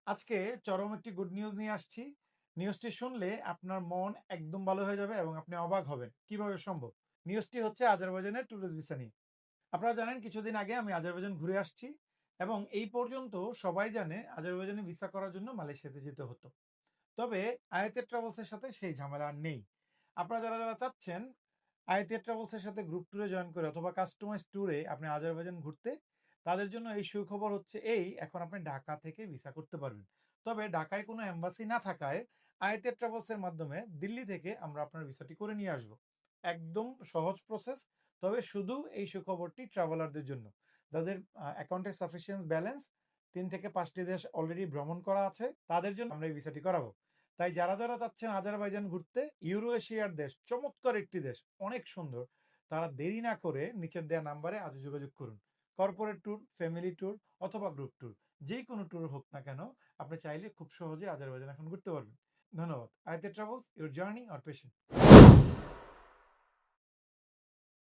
আজকে চরম একটি গুড নিউজ নিয়ে আসছি। নিউজটি শুনলে আপনার মন একদম ভালো হয়ে যাবে এবং আপনি অবাক হবেন। কিভাবে সম্ভব? নিউজটি হচ্ছে আজারবাইজানের ট্যুরিস্ট ভিসা নিয়ে। আপনারা জানেন কিছুদিন আগে আমি আজারবাইজান ঘুরে আসছি এবং এই পর্যন্ত সবাই জানে আজারবাইজানে ভিসা করার জন্য মালয়েশিয়াতে যেতে হতো। তবে আয়াতের ট্রাভেলসের সাথে সেই ঝামেলা আর নেই। আপনারা যারা চাচ্ছেন আয়াতের ট্রাভেলসের সাথে গ্রুপ ট্যুরে জয়েন করে অথবা কাস্টমাইজ ট্যুরে আপনি আজারবাইজান ঘুরতে, তাদের জন্য এই সুখবর হচ্ছে এখন আপনি ঢাকা থেকে ভিসা করতে পারবেন। তবে ঢাকায় কোনো এম্বাসি না থাকায় আয়াতের ট্রাভেলসের মাধ্যমে দিল্লি থেকে আমরা আপনার ভিসাটি করে নিয়ে আসব। একদম সহজ প্রসেস। তবে শুধু এই সুখবরটি ট্রাভেলারদের জন্য, যাদের অ্যাকাউন্টে সাফিসিয়েন্ট ব্যালেন্স ৩ থেকে ৫টি দেশ অলরেডি ভ্রমণ করা আছে, তাদের জন্য আমরা এই ভিসাটি করাবো। তাই যারা চাচ্ছেন আজারবাইজান ঘুরতে, ইউরো এশিয়ার দেশ, চমৎকার একটি দেশ, অনেক সুন্দর, তারা দেরি না করে নিচের দেওয়া নাম্বারে আজই যোগাযোগ করুন। কর্পোরেট ট্যুর, ফ্যামিলি ট্যুর অথবা গ্রুপ ট্যুর, যে কোনো ট্যুর হোক না কেন, আপনি চাইলে খুব সহজে আজারবাইজান এখন ঘুরতে পারবেন। ধন্যবাদ। আয়তে travels, your journey or patient.